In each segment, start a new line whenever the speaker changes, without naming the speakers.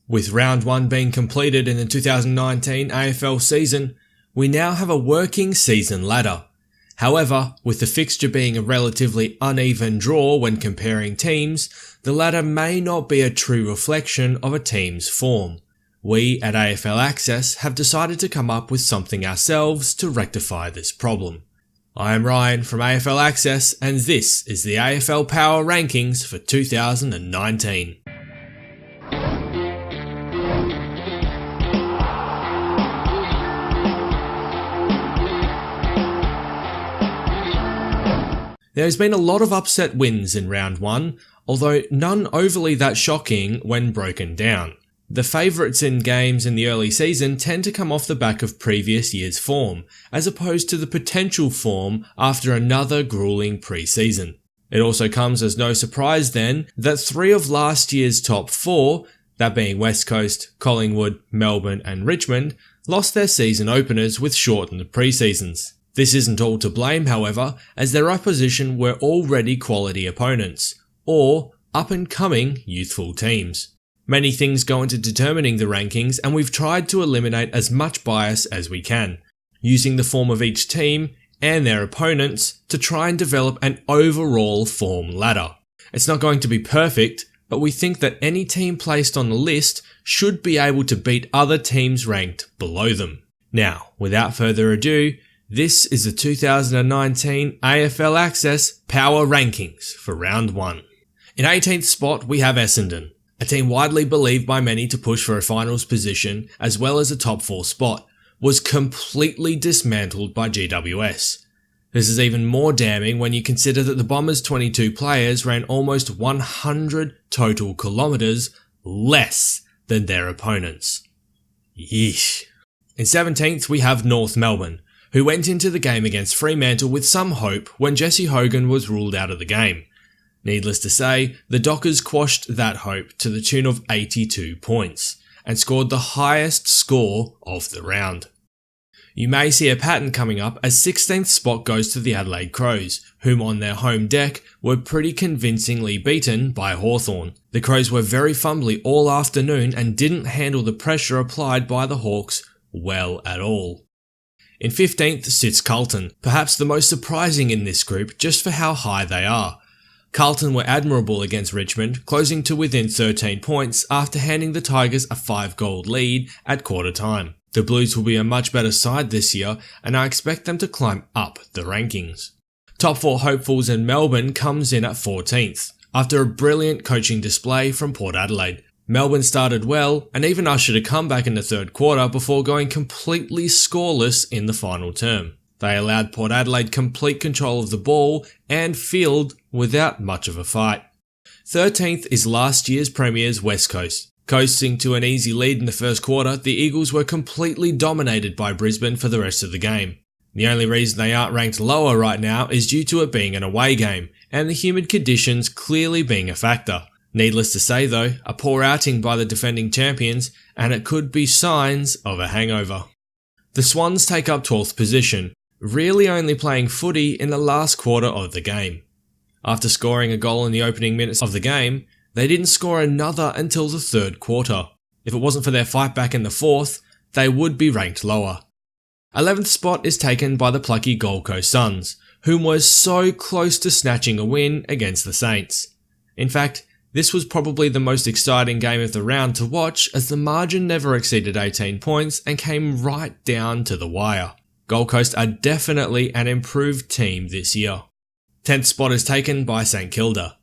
With round 1 being completed in the 2019 AFL season, we now have a working season ladder. However, with the fixture being a relatively uneven draw when comparing teams, the ladder may not be a true reflection of a team's form. We at AFL Access have decided to come up with something ourselves to rectify this problem. I am Ryan from AFL Access, and this is the AFL Power Rankings for 2019. There's been a lot of upset wins in round 1, although none overly that shocking when broken down. The favourites in games in the early season tend to come off the back of previous year's form, as opposed to the potential form after another gruelling pre-season. It also comes as no surprise then that 3 of last year's top 4, that being West Coast, Collingwood, Melbourne and Richmond, lost their season openers with shortened pre-seasons. This isn't all to blame, however, as their opposition were already quality opponents, or up-and-coming youthful teams. Many things go into determining the rankings, and we've tried to eliminate as much bias as we can, using the form of each team and their opponents to try and develop an overall form ladder. It's not going to be perfect, but we think that any team placed on the list should be able to beat other teams ranked below them. Now, without further ado, this is the 2019 AFL Access Power Rankings for round 1. In 18th spot we have Essendon, a team widely believed by many to push for a finals position as well as a top 4 spot, was completely dismantled by GWS. This is even more damning when you consider that the Bombers' 22 players ran almost 100 total kilometres less than their opponents. Yeesh. In 17th we have North Melbourne, who went into the game against Fremantle with some hope when Jesse Hogan was ruled out of the game. Needless to say, the Dockers quashed that hope to the tune of 82 points, and scored the highest score of the round. You may see a pattern coming up as 16th spot goes to the Adelaide Crows, whom on their home deck were pretty convincingly beaten by Hawthorn. The Crows were very fumbly all afternoon and didn't handle the pressure applied by the Hawks well at all. In 15th sits Carlton, perhaps the most surprising in this group just for how high they are. Carlton were admirable against Richmond, closing to within 13 points after handing the Tigers a 5-goal lead at quarter time. The Blues will be a much better side this year, and I expect them to climb up the rankings. Top 4 hopefuls in Melbourne comes in at 14th, after a brilliant coaching display from Port Adelaide. Melbourne started well and even ushered a comeback in the third quarter before going completely scoreless in the final term. They allowed Port Adelaide complete control of the ball and field without much of a fight. 13th is last year's premiers West Coast. Coasting to an easy lead in the first quarter, the Eagles were completely dominated by Brisbane for the rest of the game. The only reason they aren't ranked lower right now is due to it being an away game, and the humid conditions clearly being a factor. Needless to say though, a poor outing by the defending champions, and it could be signs of a hangover. The Swans take up 12th position, really only playing footy in the last quarter of the game. After scoring a goal in the opening minutes of the game, they didn't score another until the third quarter. If it wasn't for their fight back in the fourth, they would be ranked lower. 11th spot is taken by the plucky Gold Coast Suns, whom were so close to snatching a win against the Saints. In fact, this was probably the most exciting game of the round to watch, as the margin never exceeded 18 points and came right down to the wire. Gold Coast are definitely an improved team this year. 10th spot is taken by St Kilda.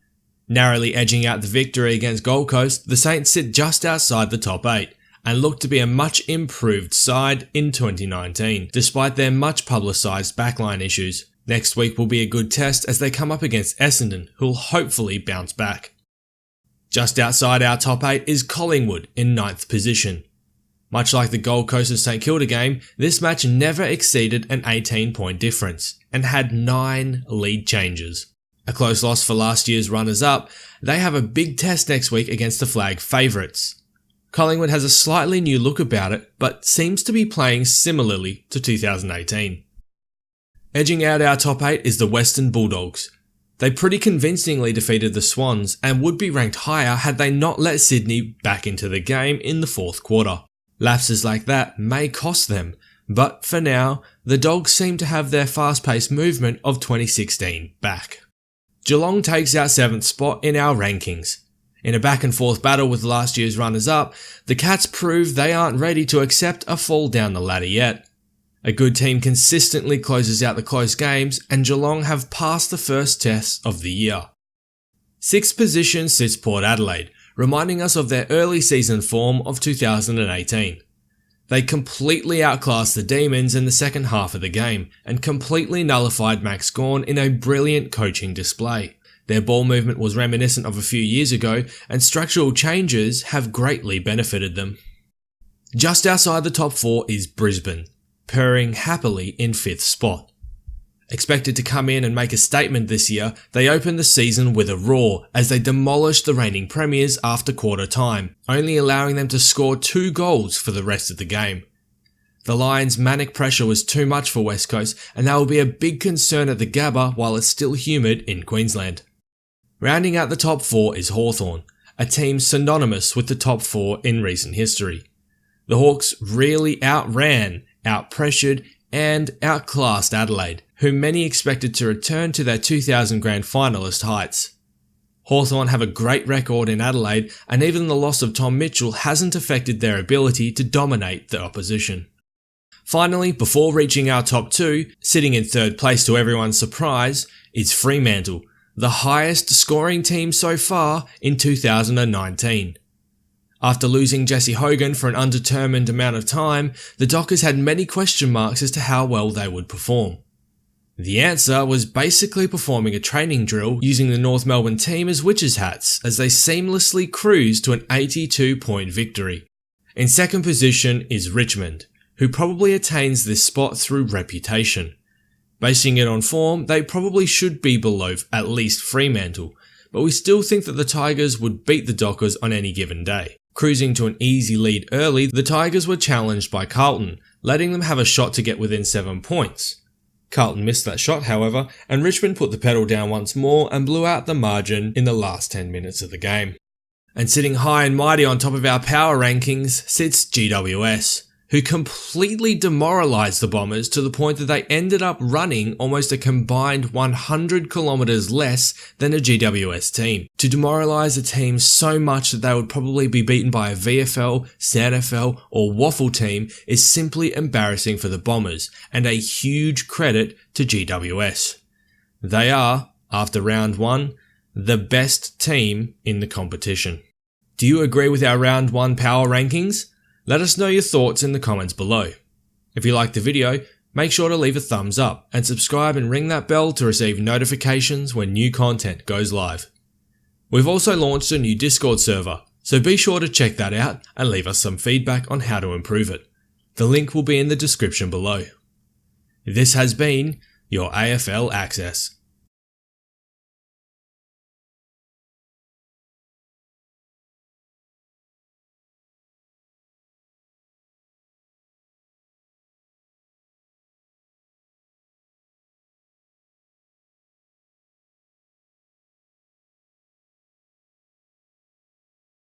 Narrowly edging out the victory against Gold Coast, the Saints sit just outside the top 8 and look to be a much improved side in 2019, despite their much publicised backline issues. Next week will be a good test as they come up against Essendon, who'll hopefully bounce back. Just outside our top 8 is Collingwood in 9th position. Much like the Gold Coast and St Kilda game, this match never exceeded an 18-point difference and had 9 lead changes. A close loss for last year's runners-up, they have a big test next week against the flag favourites. Collingwood has a slightly new look about it, but seems to be playing similarly to 2018. Edging out our top 8 is the Western Bulldogs. They pretty convincingly defeated the Swans and would be ranked higher had they not let Sydney back into the game in the fourth quarter. Lapses like that may cost them, but for now, the Dogs seem to have their fast-paced movement of 2016 back. Geelong takes our 7th spot in our rankings. In a back-and-forth battle with last year's runners-up, the Cats prove they aren't ready to accept a fall down the ladder yet. A good team consistently closes out the close games, and Geelong have passed the first test of the year. 6th position sits Port Adelaide, reminding us of their early season form of 2018. They completely outclassed the Demons in the second half of the game, and completely nullified Max Gawn in a brilliant coaching display. Their ball movement was reminiscent of a few years ago, and structural changes have greatly benefited them. Just outside the top 4 is Brisbane, purring happily in 5th spot. Expected to come in and make a statement this year, they opened the season with a roar as they demolished the reigning premiers after quarter time, only allowing them to score 2 goals for the rest of the game. The Lions' manic pressure was too much for West Coast, and that will be a big concern at the Gabba while it's still humid in Queensland. Rounding out the top 4 is Hawthorn, a team synonymous with the top 4 in recent history. The Hawks really outran, outpressured, and outclassed Adelaide, who many expected to return to their 2000 grand finalist heights. Hawthorn have a great record in Adelaide, and even the loss of Tom Mitchell hasn't affected their ability to dominate the opposition. Finally, before reaching our top 2, sitting in 3rd place to everyone's surprise, is Fremantle, the highest scoring team so far in 2019. After losing Jesse Hogan for an undetermined amount of time, the Dockers had many question marks as to how well they would perform. The answer was basically performing a training drill using the North Melbourne team as witches' hats as they seamlessly cruised to an 82-point victory. In 2nd position is Richmond, who probably attains this spot through reputation. Basing it on form, they probably should be below at least Fremantle, but we still think that the Tigers would beat the Dockers on any given day. Cruising to an easy lead early, the Tigers were challenged by Carlton, letting them have a shot to get within 7 points. Carlton missed that shot, however, and Richmond put the pedal down once more and blew out the margin in the last 10 minutes of the game. And sitting high and mighty on top of our power rankings sits GWS, who completely demoralised the Bombers to the point that they ended up running almost a combined 100 kilometres less than a GWS team. To demoralise a team so much that they would probably be beaten by a VFL, SANFL or Waffle team is simply embarrassing for the Bombers, and a huge credit to GWS. They are, after round 1, the best team in the competition. Do you agree with our round 1 power rankings? Let us know your thoughts in the comments below. If you liked the video, make sure to leave a thumbs up and subscribe and ring that bell to receive notifications when new content goes live. We've also launched a new Discord server, so be sure to check that out and leave us some feedback on how to improve it. The link will be in the description below. This has been your AFL Access.